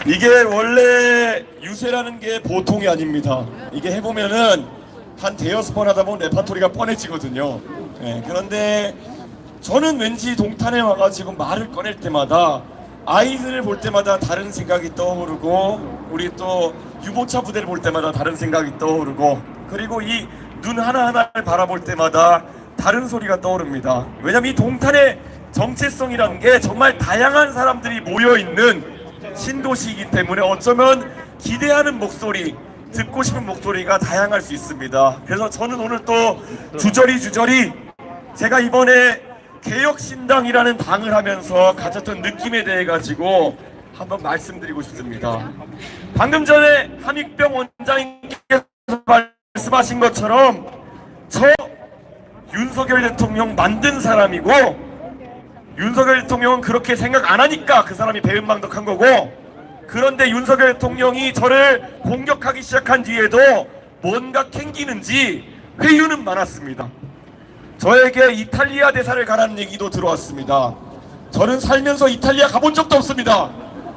이게 원래 유세라는 게 보통이 아닙니다. 이게 해보면은 한 대여섯 번 하다 보면 레파토리가 뻔해지거든요. 네, 그런데 저는 왠지 동탄에 와가지고 말을 꺼낼 때마다 아이들을 볼 때마다 다른 생각이 떠오르고, 우리 또 유모차 부대를 볼 때마다 다른 생각이 떠오르고, 그리고 이 눈 하나하나를 바라볼 때마다 다른 소리가 떠오릅니다. 왜냐면 이 동탄의 정체성이라는 게 정말 다양한 사람들이 모여있는 신도시이기 때문에 어쩌면 기대하는 목소리, 듣고 싶은 목소리가 다양할 수 있습니다. 그래서 저는 오늘 또 주저리 제가 이번에 개혁신당이라는 당을 하면서 가졌던 느낌에 대해 가지고 한번 말씀드리고 싶습니다. 방금 전에 한익병 원장님께서 말씀하신 것처럼 저 윤석열 대통령 만든 사람이고, 윤석열 대통령은 그렇게 생각 안 하니까 그 사람이 배은망덕한 거고, 그런데 윤석열 대통령이 저를 공격하기 시작한 뒤에도 뭔가 캥기는지 회유는 많았습니다. 저에게 이탈리아 대사를 가라는 얘기도 들어왔습니다. 저는 살면서 이탈리아 가본 적도 없습니다.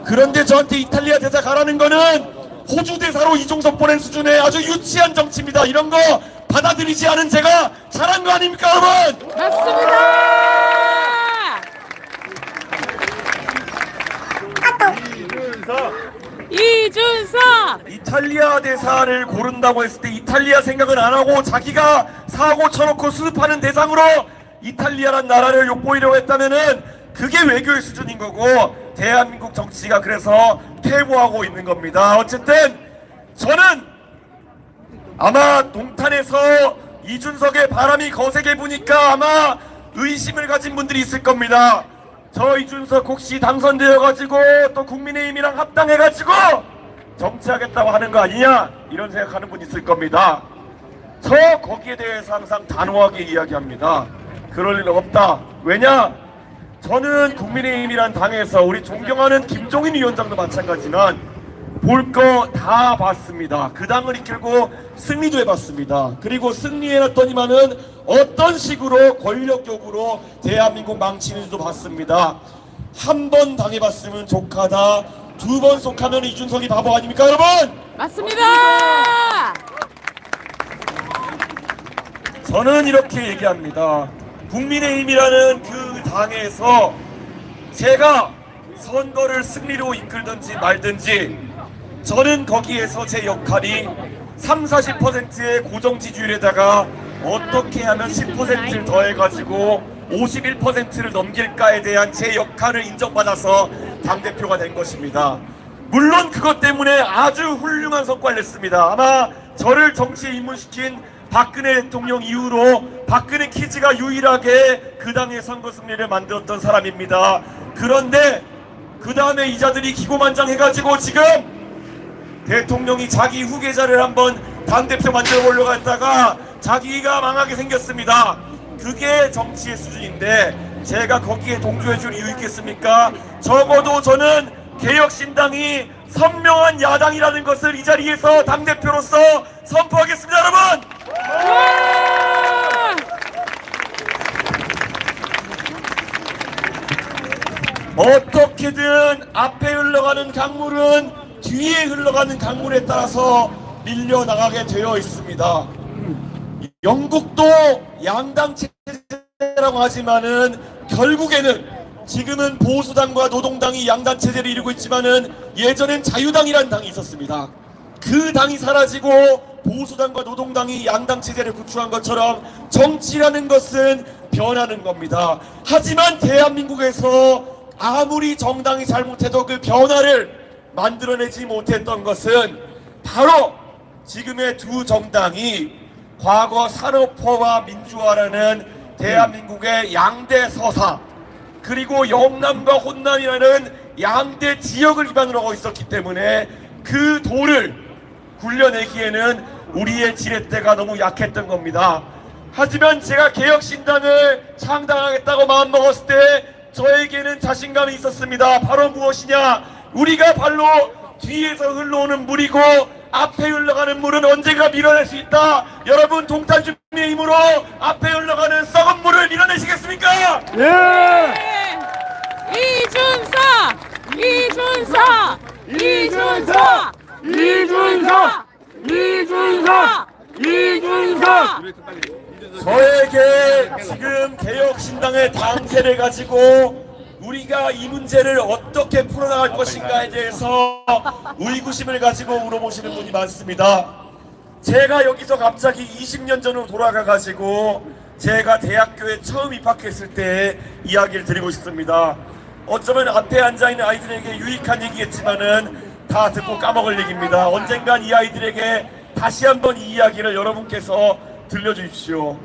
그런데 저한테 이탈리아 대사 가라는 거는 호주 대사로 이종석 보낸 수준의 아주 유치한 정치입니다. 이런 거 받아들이지 않은 제가 잘한 거 아닙니까, 여러분? 맞습니다. 이준석 이탈리아 대사를 고른다고 했을 때 이탈리아 생각은 안 하고 자기가 사고 쳐놓고 수습하는 대상으로 이탈리아란 나라를 욕보이려고 했다면은 그게 외교의 수준인 거고, 대한민국 정치가 그래서 퇴보하고 있는 겁니다. 어쨌든 저는 아마 동탄에서 이준석의 바람이 거세게 부니까 아마 의심을 가진 분들이 있을 겁니다. 저 이준석 혹시 당선되어가지고 또 국민의힘이랑 합당해가지고 정치하겠다고 하는 거 아니냐, 이런 생각하는 분 있을 겁니다. 저 거기에 대해서 항상 단호하게 이야기합니다. 그럴 일 없다. 왜냐? 저는 국민의힘이란 당에서 우리 존경하는 김종인 위원장도 마찬가지지만 볼 거 다 봤습니다. 그 당을 이끌고 승리도 해봤습니다. 그리고 승리해놨더니만은 어떤 식으로 권력욕으로 대한민국 망치는지도 봤습니다. 한 번 당해봤으면 족하다, 두 번 속하면 이준석이 바보 아닙니까, 여러분? 맞습니다. 저는 이렇게 얘기합니다. 국민의힘이라는 그 당에서 제가 선거를 승리로 이끌든지 말든지 저는 거기에서 제 역할이 30-40%의 고정 지지율에다가 어떻게 하면 10%를 더해가지고 51%를 넘길까에 대한 제 역할을 인정받아서 당대표가 된 것입니다. 물론 그것 때문에 아주 훌륭한 성과를 냈습니다. 아마 저를 정치에 입문시킨 박근혜 대통령 이후로 박근혜 키즈가 유일하게 그 당의 선거 승리를 만들었던 사람입니다. 그런데 그 다음에 이자들이 기고만장해가지고 지금 대통령이 자기 후계자를 한번 당대표 만들어 보려고 했다가 자기가 망하게 생겼습니다. 그게 정치의 수준인데 제가 거기에 동조해 줄 이유 있겠습니까? 적어도 저는 개혁신당이 선명한 야당이라는 것을 이 자리에서 당대표로서 선포하겠습니다, 여러분! 어떻게든 앞에 흘러가는 강물은 뒤에 흘러가는 강물에 따라서 밀려나가게 되어 있습니다. 영국도 양당 체제라고 하지만은 결국에는 지금은 보수당과 노동당이 양당 체제를 이루고 있지만은 예전엔 자유당이라는 당이 있었습니다. 그 당이 사라지고 보수당과 노동당이 양당 체제를 구축한 것처럼 정치라는 것은 변하는 겁니다. 하지만 대한민국에서 아무리 정당이 잘못해도 그 변화를 만들어내지 못했던 것은 바로 지금의 두 정당이 과거 산업화와 민주화라는 대한민국의 양대 서사, 그리고 영남과 호남이라는 양대 지역을 기반으로 하고 있었기 때문에 그 도를 굴려내기에는 우리의 지렛대가 너무 약했던 겁니다. 하지만 제가 개혁신당을 창당하겠다고 마음먹었을 때 저에게는 자신감이 있었습니다. 바로 무엇이냐? 우리가 발로 뒤에서 흘러오는 물이고 앞에 흘러가는 물은 언제가 밀어낼 수 있다. 여러분, 동탄 주민의 힘으로 앞에 흘러가는 썩은 물을 밀어내시겠습니까? 네. 이준석! 이준석! 이준석! 이준석! 이준석! 이준석! 저에게 지금 개혁신당의 당세를 가지고 우리가 이 문제를 어떻게 풀어나갈 것인가에 대해서 의구심을 가지고 물어보시는 분이 많습니다. 제가 여기서 갑자기 20년 전으로 돌아가 가지고 제가 대학교에 처음 입학했을 때 이야기를 드리고 싶습니다. 어쩌면 앞에 앉아있는 아이들에게 유익한 얘기겠지만은 다 듣고 까먹을 얘기입니다. 언젠간 이 아이들에게 다시 한번 이 이야기를 여러분께서 들려주십시오.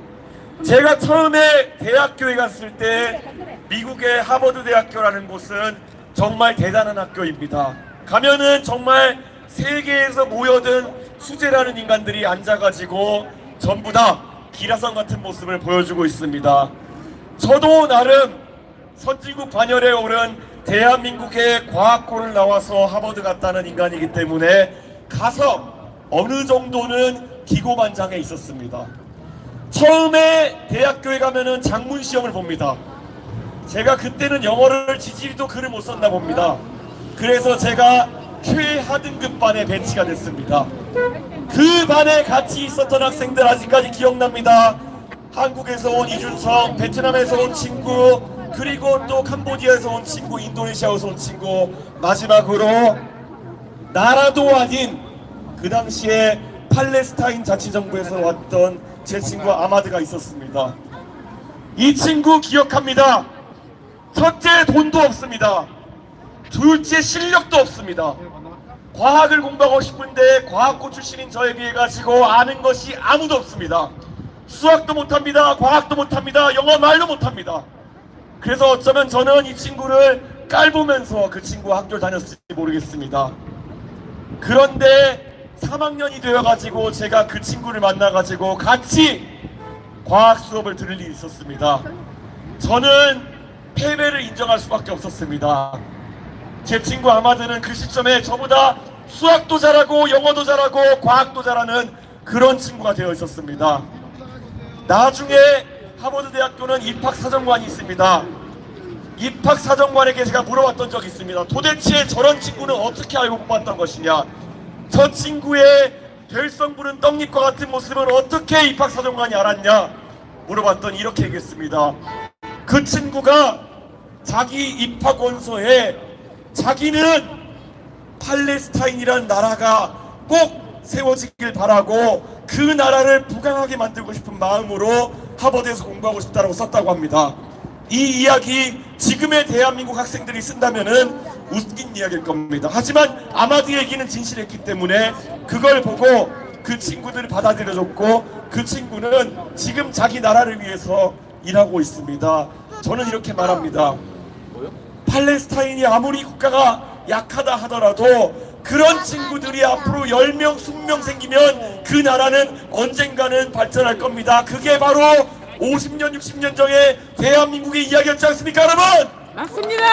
제가 처음에 대학교에 갔을 때 미국의 하버드 대학교라는 곳은 정말 대단한 학교입니다. 가면은 정말 세계에서 모여든 수재라는 인간들이 앉아가지고 전부 다 기라성 같은 모습을 보여주고 있습니다. 저도 나름 선진국 반열에 오른 대한민국의 과학고를 나와서 하버드 갔다는 인간이기 때문에 가서 어느 정도는 기고만장해 있었습니다. 처음에 대학교에 가면은 장문 시험을 봅니다. 제가 그때는 영어를 지지리도 글을 못 썼나 봅니다. 그래서 제가 최하등급 반에 배치가 됐습니다. 그 반에 같이 있었던 학생들 아직까지 기억납니다. 한국에서 온 이준석, 베트남에서 온 친구, 그리고 또 캄보디아에서 온 친구, 인도네시아에서 온 친구, 마지막으로 나라도 아닌 그 당시에 팔레스타인 자치정부에서 왔던 제 친구 아마드가 있었습니다. 이 친구 기억합니다. 첫째, 돈도 없습니다. 둘째, 실력도 없습니다. 과학을 공부하고 싶은데 과학고 출신인 저에 비해 가지고 아는 것이 아무도 없습니다. 수학도 못합니다. 과학도 못합니다. 영어 말도 못합니다. 그래서 어쩌면 저는 이 친구를 깔보면서 그 친구와 학교를 다녔을지 모르겠습니다. 그런데 3학년이 되어가지고 제가 그 친구를 만나가지고 같이 과학 수업을 들을 일이 있었습니다. 저는 패배를 인정할 수밖에 없었습니다. 제 친구 아마드는 그 시점에 저보다 수학도 잘하고 영어도 잘하고 과학도 잘하는 그런 친구가 되어 있었습니다. 나중에 하버드 대학교는 입학사정관이 있습니다. 입학사정관에게 제가 물어봤던 적이 있습니다. 도대체 저런 친구는 어떻게 알고 뽑았던 것이냐, 저 친구의 별성 부른 떡잎과 같은 모습을 어떻게 입학사정관이 알았냐 물어봤더니 이렇게 얘기했습니다. 그 친구가 자기 입학 원서에 자기는 팔레스타인이라는 나라가 꼭 세워지길 바라고 그 나라를 부강하게 만들고 싶은 마음으로 하버드에서 공부하고 싶다고 썼다고 합니다. 이 이야기 지금의 대한민국 학생들이 쓴다면은 웃긴 이야기일 겁니다. 하지만 아마드 얘기는 진실했기 때문에 그걸 보고 그 친구들이 받아들여줬고 그 친구는 지금 자기 나라를 위해서 일하고 있습니다. 저는 이렇게 말합니다. 팔레스타인이 아무리 국가가 약하다 하더라도 그런 친구들이 앞으로 10명, 20명 생기면 그 나라는 언젠가는 발전할 겁니다. 그게 바로 50년, 60년 전에 대한민국의 이야기였지 않습니까, 여러분? 맞습니다.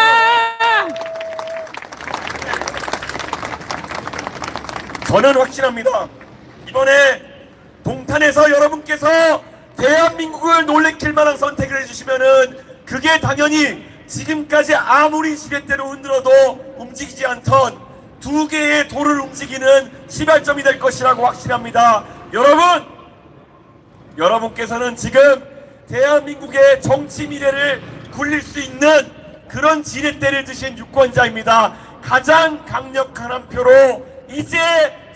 저는 확신합니다. 이번에 동탄에서 여러분께서 대한민국을 놀래킬 만한 선택을 해주시면은 그게 당연히 지금까지 아무리 지렛대로 흔들어도 움직이지 않던 두 개의 돌을 움직이는 시발점이 될 것이라고 확신합니다. 여러분께서는 지금 대한민국의 정치 미래를 굴릴 수 있는 그런 지렛대를 드신 유권자입니다. 가장 강력한 한 표로 이제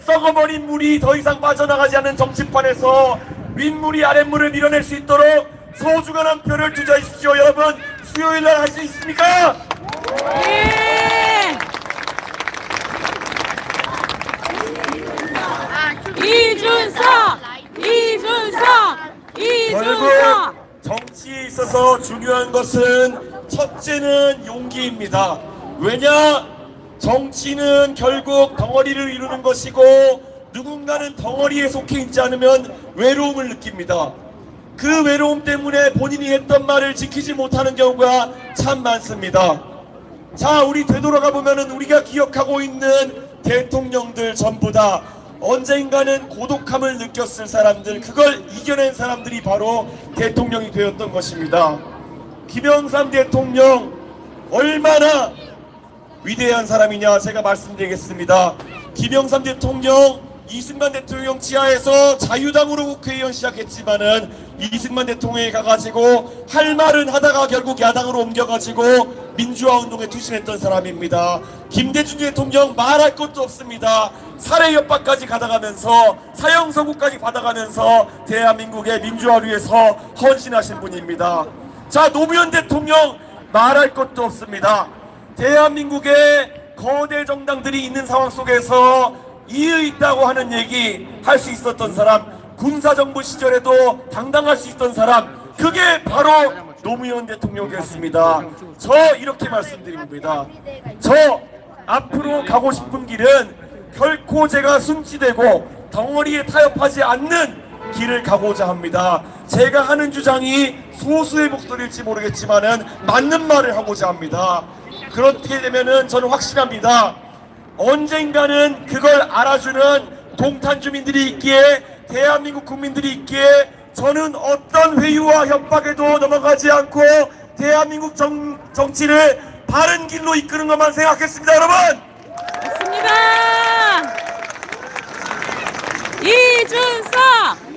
썩어버린 물이 더 이상 빠져나가지 않는 정치판에서 윗물이 아랫물을 밀어낼 수 있도록 소중한 한 표를 투자해 주십시오. 여러분, 수요일날 할 수 있습니까? 네. 이준석! 이준석! 결국 이준석! 정치에 있어서 중요한 것은 첫째는 용기입니다. 왜냐? 정치는 결국 덩어리를 이루는 것이고 누군가는 덩어리에 속해 있지 않으면 외로움을 느낍니다. 그 외로움 때문에 본인이 했던 말을 지키지 못하는 경우가 참 많습니다. 자, 우리 되돌아가 보면은 우리가 기억하고 있는 대통령들 전부 다 언젠가는 고독함을 느꼈을 사람들, 그걸 이겨낸 사람들이 바로 대통령이 되었던 것입니다. 김영삼 대통령 얼마나 위대한 사람이냐 제가 말씀드리겠습니다. 김영삼 대통령, 이승만 대통령 지하에서 자유당으로 국회의원 시작했지만은 이승만 대통령이 가가지고 할 말은 하다가 결국 야당으로 옮겨가지고 민주화 운동에 투신했던 사람입니다. 김대중 대통령 말할 것도 없습니다. 살해 협박까지 받아가면서 사형 선고까지 받아가면서 대한민국의 민주화를 위해서 헌신하신 분입니다. 자, 노무현 대통령 말할 것도 없습니다. 대한민국의 거대 정당들이 있는 상황 속에서 이의 있다고 하는 얘기 할 수 있었던 사람, 군사정부 시절에도 당당할 수 있던 사람, 그게 바로 노무현 대통령이었습니다. 저 이렇게 말씀드립니다. 저 앞으로 가고 싶은 길은 결코 제가 순치되고 덩어리에 타협하지 않는 길을 가고자 합니다. 제가 하는 주장이 소수의 목소리일지 모르겠지만은 맞는 말을 하고자 합니다. 그렇게 되면은 저는 확신합니다. 언젠가는 그걸 알아주는 동탄 주민들이 있기에, 대한민국 국민들이 있기에 저는 어떤 회유와 협박에도 넘어가지 않고 대한민국 정치를 바른 길로 이끄는 것만 생각했습니다. 여러분! 맞습니다. 이준석!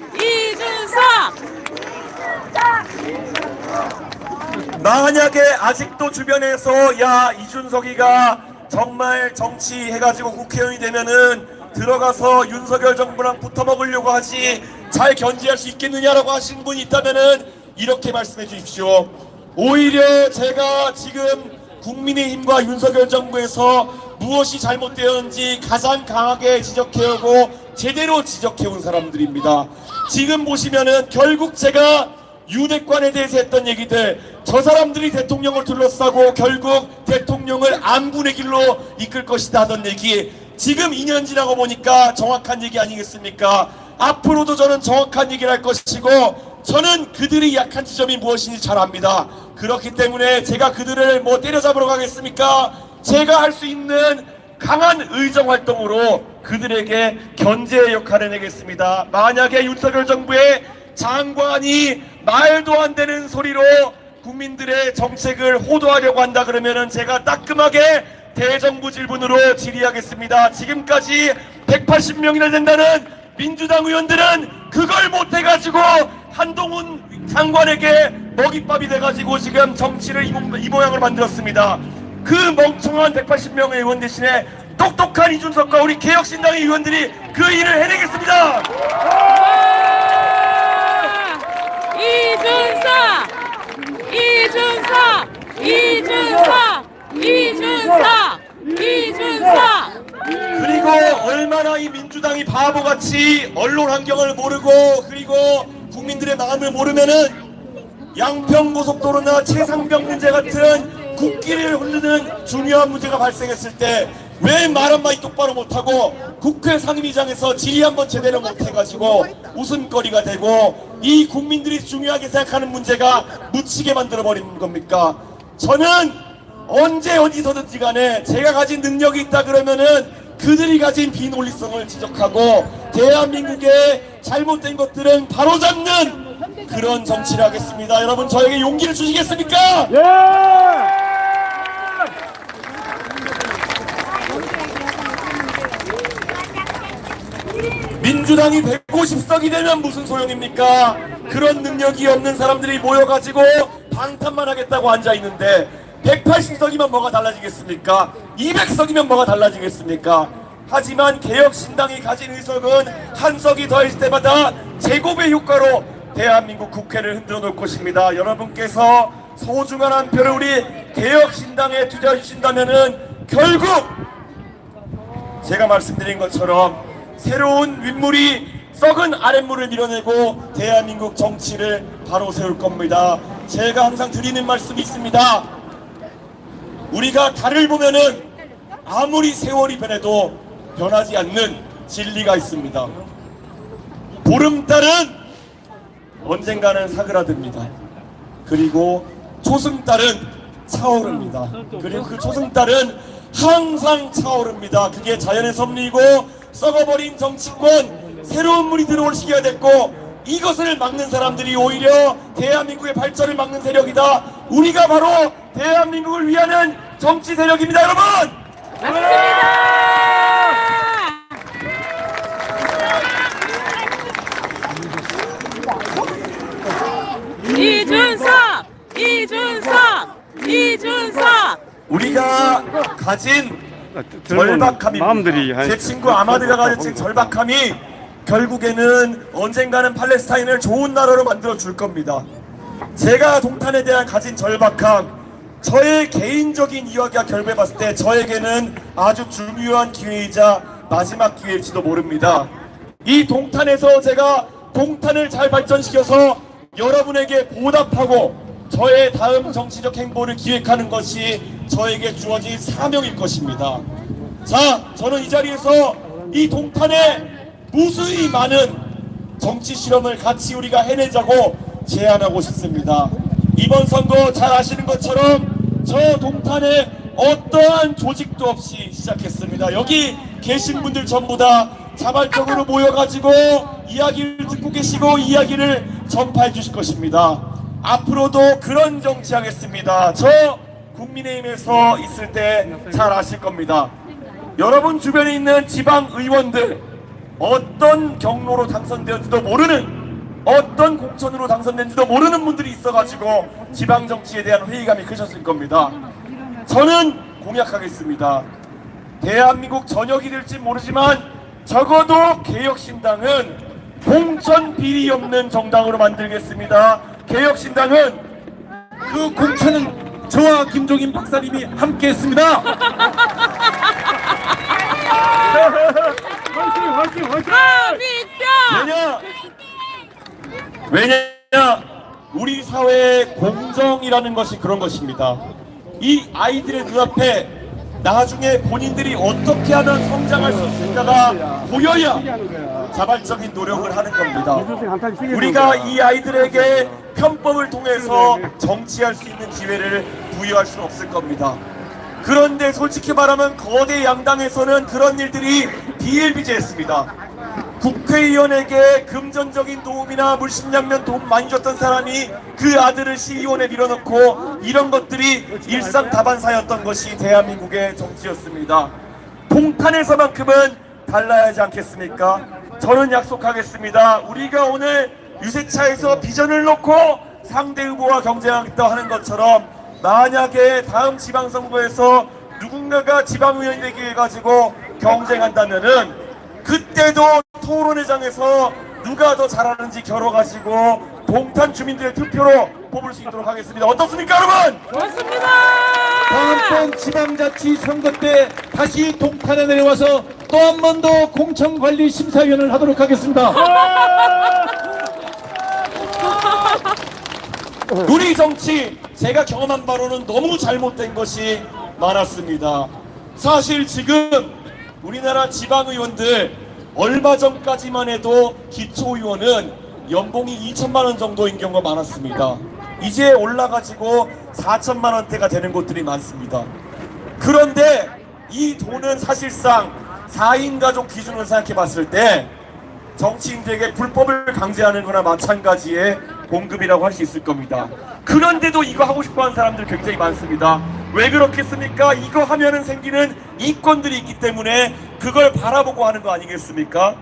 만약에 아직도 주변에서 야, 이준석이가 정말 정치해가지고 국회의원이 되면은 들어가서 윤석열 정부랑 붙어먹으려고 하지 잘 견제할 수 있겠느냐라고 하시는 분이 있다면은 이렇게 말씀해 주십시오. 오히려 제가 지금 국민의힘과 윤석열 정부에서 무엇이 잘못되었는지 가장 강하게 지적해오고 제대로 지적해온 사람들입니다. 지금 보시면은 결국 제가 유대관에 대해서 했던 얘기들, 저 사람들이 대통령을 둘러싸고 결국 대통령을 안분의 길로 이끌 것이다 하던 얘기, 지금 2년 지나고 보니까 정확한 얘기 아니겠습니까? 앞으로도 저는 정확한 얘기를 할 것이고, 저는 그들이 약한 지점이 무엇인지 잘 압니다. 그렇기 때문에 제가 그들을 뭐 때려잡으러 가겠습니까? 제가 할 수 있는 강한 의정 활동으로 그들에게 견제의 역할을 내겠습니다. 만약에 윤석열 정부의 장관이 말도 안 되는 소리로 국민들의 정책을 호도하려고 한다 그러면은 제가 따끔하게 대정부 질문으로 질의하겠습니다. 지금까지 180명이나 된다는 민주당 의원들은 그걸 못해가지고 한동훈 장관에게 먹잇밥이 돼가지고 지금 정치를 이 모양으로 만들었습니다. 그 멍청한 180명의 의원 대신에 똑똑한 이준석과 우리 개혁신당의 의원들이 그 일을 해내겠습니다. 그리고 얼마나 이 민주당이 바보같이 언론 환경을 모르고 그리고 국민들의 마음을 모르면은 양평고속도로나 최상병 문제 같은 국기를 흐르는 중요한 문제가 발생했을 때 왜 말 한마디 똑바로 못하고 국회 상임위장에서 질의 한번 제대로 못해가지고 웃음거리가 되고 이 국민들이 중요하게 생각하는 문제가 묻히게 만들어버리는 겁니까? 저는 언제 어디서든지 간에 제가 가진 능력이 있다 그러면은 그들이 가진 비논리성을 지적하고 대한민국의 잘못된 것들은 바로잡는 그런 정치를 하겠습니다. 여러분 저에게 용기를 주시겠습니까? 예! 민주당이 150석이 되면 무슨 소용입니까? 그런 능력이 없는 사람들이 모여가지고 방탄만 하겠다고 앉아있는데 180석이면 뭐가 달라지겠습니까? 200석이면 뭐가 달라지겠습니까? 하지만 개혁신당이 가진 의석은 한 석이 더해질 때마다 제곱의 효과로 대한민국 국회를 흔들어 놓을 것입니다. 여러분께서 소중한 한 표를 우리 개혁신당에 투자해 주신다면은 결국 제가 말씀드린 것처럼 새로운 윗물이 썩은 아랫물을 밀어내고 대한민국 정치를 바로 세울 겁니다. 제가 항상 드리는 말씀이 있습니다. 우리가 달을 보면은 아무리 세월이 변해도 변하지 않는 진리가 있습니다. 보름달은 언젠가는 사그라듭니다. 그리고 초승달은 차오릅니다. 그리고 그 초승달은 항상 차오릅니다. 그게 자연의 섭리이고 썩어버린 정치권 새로운 물이 들어올 시기가 됐고 이것을 막는 사람들이 오히려 대한민국의 발전을 막는 세력이다. 우리가 바로 대한민국을 위하는 정치 세력입니다, 여러분. 이준석! 우리가 가진 절박함입니다. 마음들이 제 친구 아마드가 가진 절박함이 결국에는 언젠가는 팔레스타인을 좋은 나라로 만들어 줄 겁니다. 제가 동탄에 대한 가진 절박함, 저의 개인적인 이야기와 결부해 봤을 때 저에게는 아주 중요한 기회이자 마지막 기회일지도 모릅니다. 이 동탄에서 제가 동탄을 잘 발전시켜서 여러분에게 보답하고 저의 다음 정치적 행보를 기획하는 것이 저에게 주어진 사명일 것입니다. 자, 저는 이 자리에서 이 동탄에 무수히 많은 정치 실험을 같이 우리가 해내자고 제안하고 싶습니다. 이번 선거 잘 아시는 것처럼 저 동탄에 어떠한 조직도 없이 시작했습니다. 여기 계신 분들 전부 다 자발적으로 모여가지고 이야기를 듣고 계시고 이야기를 전파해 주실 것입니다. 앞으로도 그런 정치하겠습니다. 저 국민의힘에서 있을 때 잘 아실 겁니다. 여러분 주변에 있는 지방 의원들 어떤 경로로 당선되었는지도 모르는, 어떤 공천으로 당선된지도 모르는 분들이 있어가지고 지방 정치에 대한 회의감이 크셨을 겁니다. 저는 공약하겠습니다. 대한민국 전역이 될지 모르지만 적어도 개혁신당은 공천 비리 없는 정당으로 만들겠습니다. 개혁신당은 그 공천은 저와 김종인 박사님이 함께 했습니다. 왜냐 우리 사회의 공정이라는 것이 그런 것입니다. 이 아이들의 눈앞에 나중에 본인들이 어떻게 하면 성장할 수 있을까가 보여야 자발적인 노력을 하는 겁니다. 우리가 이 아이들에게 편법을 통해서 정치할 수 있는 기회를 부여할 수는 없을 겁니다. 그런데 솔직히 말하면 거대 양당에서는 그런 일들이 비일비재했습니다. 국회의원에게 금전적인 도움이나 물심양면 도움 많이 줬던 사람이 그 아들을 시의원에 밀어넣고 이런 것들이 일상다반사였던 것이 대한민국의 정치였습니다. 동탄에서만큼은 달라야 하지 않겠습니까? 저는 약속하겠습니다. 우리가 오늘 유세차에서 비전을 놓고 상대 후보와 경쟁하겠다 하는 것처럼 만약에 다음 지방선거에서 누군가가 지방의원이 되기 위해 가지고 경쟁한다면은 그때도 토론회장에서 누가 더 잘하는지 겨뤄가지고 동탄 주민들의 투표로 뽑을 수 있도록 하겠습니다. 어떻습니까, 여러분? 좋습니다! 다음번 지방자치 선거 때 다시 동탄에 내려와서 또 한 번 더 공천관리심사위원을 하도록 하겠습니다. 우리 정치 제가 경험한 바로는 너무 잘못된 것이 많았습니다. 사실 지금 우리나라 지방의원들 얼마 전까지만 해도 기초의원은 연봉이 2천만 원 정도인 경우가 많았습니다. 이제 올라가지고 4천만 원대가 되는 곳들이 많습니다. 그런데 이 돈은 사실상 4인 가족 기준으로 생각해 봤을 때 정치인들에게 불법을 강제하는 거나 마찬가지의 공급이라고 할 수 있을 겁니다. 그런데도 이거 하고 싶어 하는 사람들 굉장히 많습니다. 왜 그렇겠습니까? 이거 하면은 생기는 이권들이 있기 때문에 그걸 바라보고 하는 거 아니겠습니까?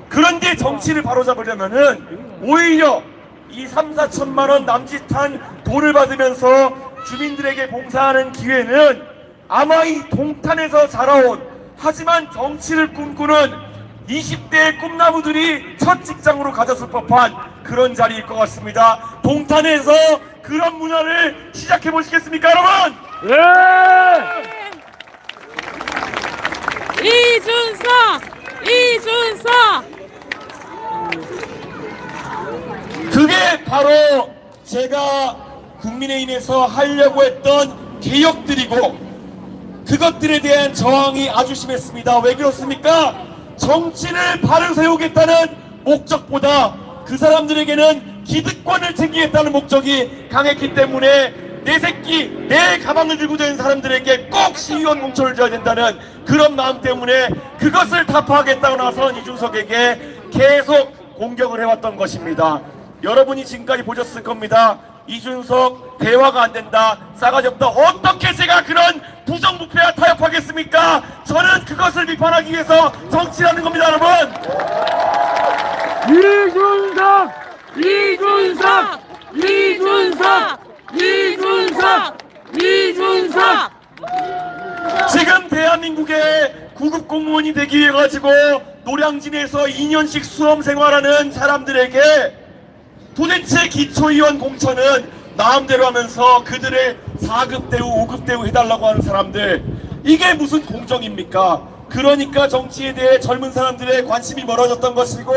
그런데 정치를 바로잡으려면은 오히려 이 3, 4천만 원 남짓한 돈을 받으면서 주민들에게 봉사하는 기회는 아마 이 동탄에서 자라온 하지만 정치를 꿈꾸는 20대의 꿈나무들이 첫 직장으로 가졌을 법한 그런 자리일 것 같습니다. 동탄에서 그런 문화를 시작해 보시겠습니까, 여러분? 이준석! 그게 바로 제가 국민의힘에서 하려고 했던 개혁들이고 그것들에 대한 저항이 아주 심했습니다. 왜 그렇습니까? 정치를 바로 세우겠다는 목적보다 그 사람들에게는 기득권을 챙기겠다는 목적이 강했기 때문에 내 새끼, 내 가방을 들고 다니는 사람들에게 꼭 시의원 공천을 줘야 된다는 그런 마음 때문에 그것을 타파하겠다고 나선 이준석에게 계속 공격을 해왔던 것입니다. 여러분이 지금까지 보셨을 겁니다. 이준석 대화가 안 된다, 싸가지 없다. 어떻게 제가 그런 부정부패와 타협하겠습니까? 저는 그것을 비판하기 위해서 정치라는 겁니다, 여러분. 이준석! 지금 대한민국의 구급 공무원이 되기 위해 가지고 노량진에서 2년씩 수험 생활하는 사람들에게 도대체 기초의원 공천은 마음대로 하면서 그들을 4급 대우, 5급 대우 해달라고 하는 사람들, 이게 무슨 공정입니까? 그러니까 정치에 대해 젊은 사람들의 관심이 멀어졌던 것이고,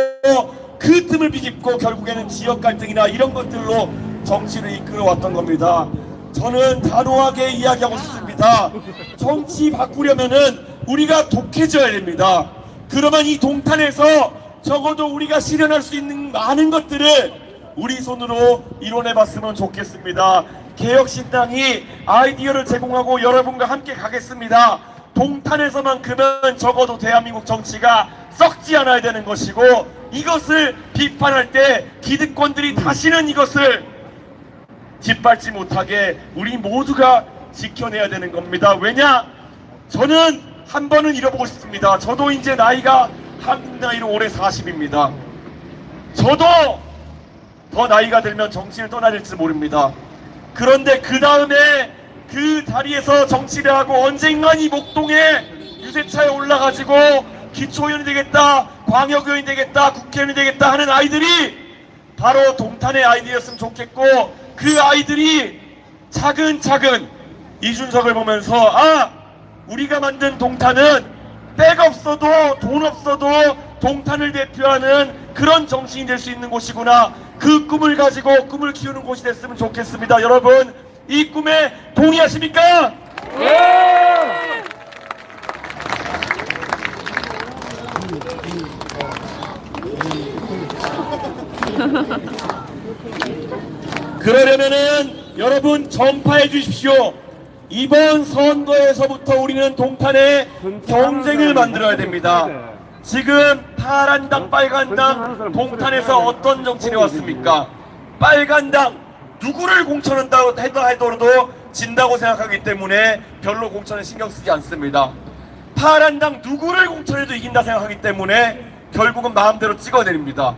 그 틈을 비집고 결국에는 지역 갈등이나 이런 것들로 정치를 이끌어왔던 겁니다. 저는 단호하게 이야기하고 싶습니다. 정치 바꾸려면은 우리가 독해져야 됩니다. 그러면 이 동탄에서 적어도 우리가 실현할 수 있는 많은 것들을 우리 손으로 이뤄내봤으면 좋겠습니다. 개혁신당이 아이디어를 제공하고 여러분과 함께 가겠습니다. 동탄에서만큼은 적어도 대한민국 정치가 썩지 않아야 되는 것이고, 이것을 비판할 때 기득권들이 다시는 이것을 짓밟지 못하게 우리 모두가 지켜내야 되는 겁니다. 왜냐? 저는 한 번은 잃어보고 싶습니다. 저도 이제 나이가 한국 나이로 올해 40입니다. 저도 더 나이가 들면 정치를 떠나야 될지 모릅니다. 그런데 그 다음에 그 자리에서 정치를 하고 언젠간 이 목동에 유세차에 올라가지고 기초의원이 되겠다, 광역의원이 되겠다, 국회의원이 되겠다 하는 아이들이 바로 동탄의 아이들이었으면 좋겠고, 그 아이들이 차근차근 이준석을 보면서 우리가 만든 동탄은 백 없어도 돈 없어도 동탄을 대표하는 그런 정치인이 될 수 있는 곳이구나, 그 꿈을 가지고 꿈을 키우는 곳이 됐으면 좋겠습니다. 여러분, 이 꿈에 동의하십니까? 네! 그러려면은 여러분 전파해 주십시오. 이번 선거에서부터 우리는 동탄에 경쟁을 만들어야 됩니다. 지금 파란당, 빨간당, 동탄에서 어떤 정치를 왔습니까? 빨간당, 누구를 공천한다고 하더라도 진다고 생각하기 때문에 별로 공천에 신경 쓰지 않습니다. 파란당, 누구를 공천해도 이긴다 생각하기 때문에 결국은 마음대로 찍어내립니다.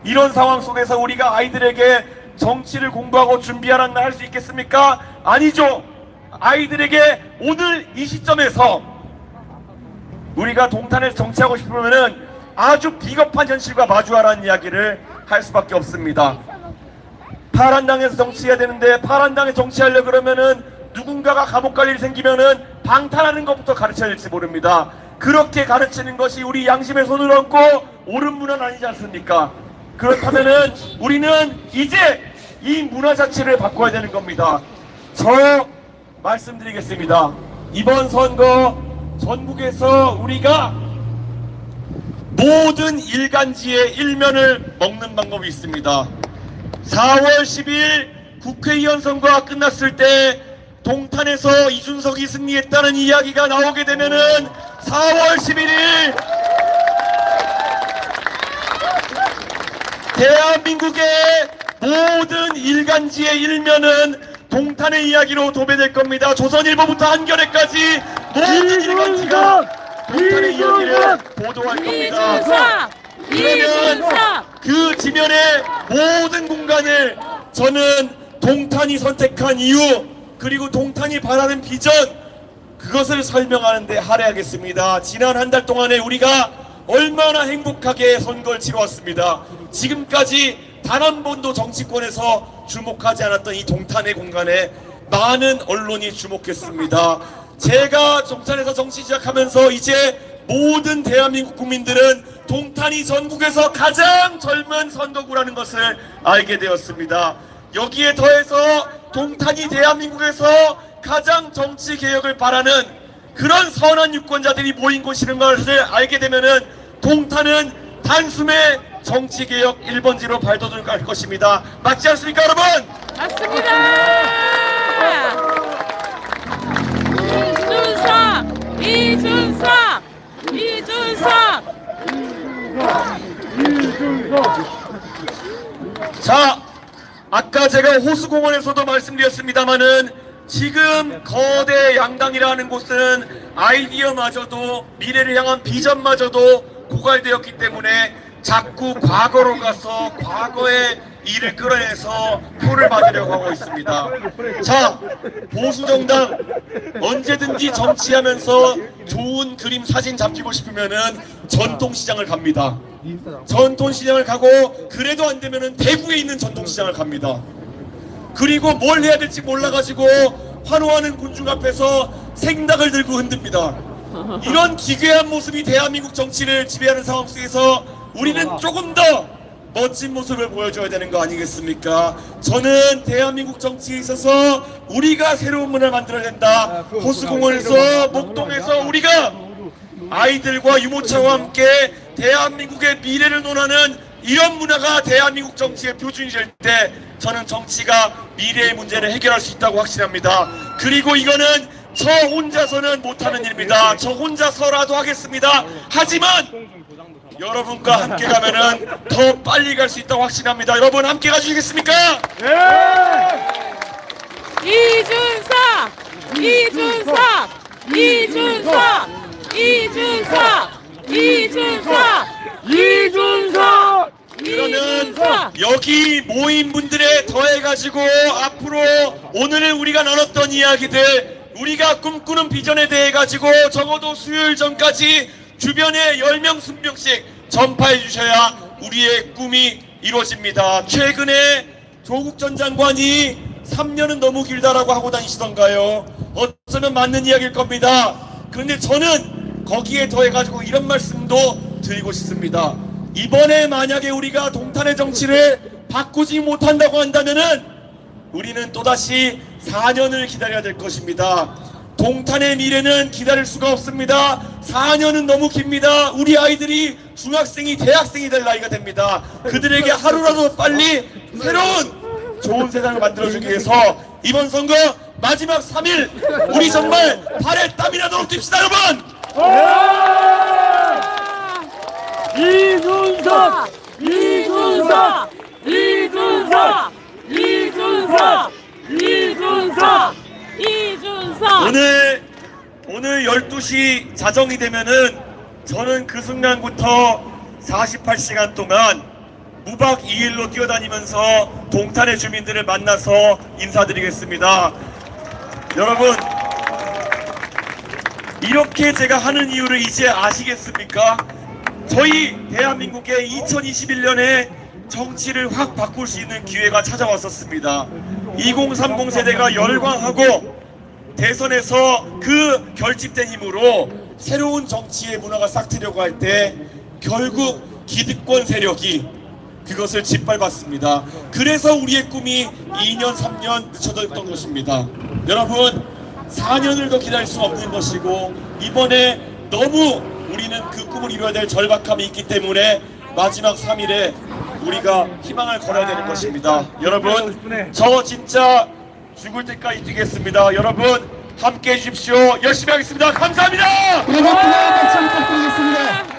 이런 상황 속에서 우리가 아이들에게 정치를 공부하고 준비하라는 말 할 수 있겠습니까? 아니죠. 아이들에게 오늘 이 시점에서 우리가 동탄에서 정치하고 싶으면은 아주 비겁한 현실과 마주하라는 이야기를 할 수밖에 없습니다. 파란당에서 정치해야 되는데, 파란당에 정치하려 그러면은 누군가가 감옥 갈 일이 생기면은 방탄하는 것부터 가르쳐야 될지 모릅니다. 그렇게 가르치는 것이 우리 양심의 손을 얹고 옳은 문화는 아니지 않습니까? 그렇다면은 우리는 이제 이 문화 자체를 바꿔야 되는 겁니다. 저 말씀드리겠습니다. 이번 선거 전국에서 우리가 모든 일간지의 일면을 먹는 방법이 있습니다. 4월 10일 국회의원 선거가 끝났을 때 동탄에서 이준석이 승리했다는 이야기가 나오게 되면은 4월 11일 대한민국의 모든 일간지의 일면은 동탄의 이야기로 도배될 겁니다. 조선일보부터 한겨레까지 모든 일간지가 동탄의 이야기를 보도할 겁니다. 그러면 그 지면의 모든 공간을 저는 동탄이 선택한 이유, 그리고 동탄이 바라는 비전, 그것을 설명하는데 할애하겠습니다. 지난 한 달 동안에 우리가 얼마나 행복하게 선거를 치러왔습니다. 지금까지 단 한 번도 정치권에서 주목하지 않았던 이 동탄의 공간에 많은 언론이 주목했습니다. 제가 동탄에서 정치 시작하면서 이제 모든 대한민국 국민들은 동탄이 전국에서 가장 젊은 선거구라는 것을 알게 되었습니다. 여기에 더해서 동탄이 대한민국에서 가장 정치 개혁을 바라는 그런 선한 유권자들이 모인 곳이라는 것을 알게 되면은 동탄은 단숨에 정치 개혁 1번지로 발돋움을 갈 것입니다. 맞지 않습니까, 여러분? 맞습니다. 이준석. 자, 아까 제가 호수공원에서도 말씀드렸습니다마는 지금 거대 양당이라는 곳은 아이디어마저도 미래를 향한 비전마저도 고갈되었기 때문에 자꾸 과거로 가서 과거의 일을 끌어내서 표를 받으려고 하고 있습니다. 자, 보수정당 언제든지 정치하면서 좋은 그림 사진 잡히고 싶으면은 전통시장을 갑니다. 전통시장을 가고 그래도 안 되면은 대구에 있는 전통시장을 갑니다. 그리고 뭘 해야 될지 몰라가지고 환호하는 군중 앞에서 생닭을 들고 흔듭니다. 이런 기괴한 모습이 대한민국 정치를 지배하는 상황 속에서 우리는 조금 더 멋진 모습을 보여줘야 되는 거 아니겠습니까? 저는 대한민국 정치에 있어서 우리가 새로운 문화를 만들어야 된다. 호수공원에서 목동에서 우리가 아이들과 유모차와 함께 대한민국의 미래를 논하는 이런 문화가 대한민국 정치의 표준이 될 때 저는 정치가 미래의 문제를 해결할 수 있다고 확신합니다. 그리고 이거는 저 혼자서는 못하는 일입니다. 저 혼자서라도 하겠습니다. 하지만 여러분과 함께 가면은 더 빨리 갈 수 있다고 확신합니다. 여러분 함께 가주시겠습니까? 이준석! 이준석! 이준석! 이준석! 이준석! 이준석! 그러면 여기 모인 분들에 더해가지고 앞으로 오늘 우리가 나눴던 이야기들, 우리가 꿈꾸는 비전에 대해 가지고 적어도 수요일 전까지 주변에 10명, 20명씩 전파해 주셔야 우리의 꿈이 이루어집니다. 최근에 조국 전 장관이 3년은 너무 길다라고 하고 다니시던가요? 어쩌면 맞는 이야기일 겁니다. 그런데 저는 거기에 더해가지고 이런 말씀도 드리고 싶습니다. 이번에 만약에 우리가 동탄의 정치를 바꾸지 못한다고 한다면은 우리는 또다시 4년을 기다려야 될 것입니다. 동탄의 미래는 기다릴 수가 없습니다. 4년은 너무 깁니다. 우리 아이들이 중학생이 대학생이 될 나이가 됩니다. 그들에게 하루라도 빨리 새로운 좋은 세상을 만들어주기 위해서 이번 선거 마지막 3일 우리 정말 발에 땀이 나도록 뜁시다 여러분! 이준석! 이준석! 이준석! 이준석! 이준석! 이준석! 오늘 12시 자정이 되면은 저는 그 순간부터 48시간 동안 무박 2일로 뛰어다니면서 동탄의 주민들을 만나서 인사드리겠습니다. 여러분, 이렇게 제가 하는 이유를 이제 아시겠습니까? 저희 대한민국의 2021년에 정치를 확 바꿀 수 있는 기회가 찾아왔었습니다. 2030 세대가 열광하고 대선에서 그 결집된 힘으로 새로운 정치의 문화가 싹트려고 할 때 결국 기득권 세력이 그것을 짓밟았습니다. 그래서 우리의 꿈이 2년, 3년 늦춰졌던 것입니다. 여러분, 4년을 더 기다릴 수 없는 것이고 이번에 너무 우리는 그 꿈을 이루어야 될 절박함이 있기 때문에 마지막 3일에 우리가 희망을 걸어야 되는 것입니다. 여러분, 저 진짜 죽을 때까지 뛰겠습니다. 여러분 함께 해주십시오. 열심히 하겠습니다. 감사합니다. 박수 부탁드리겠습니다.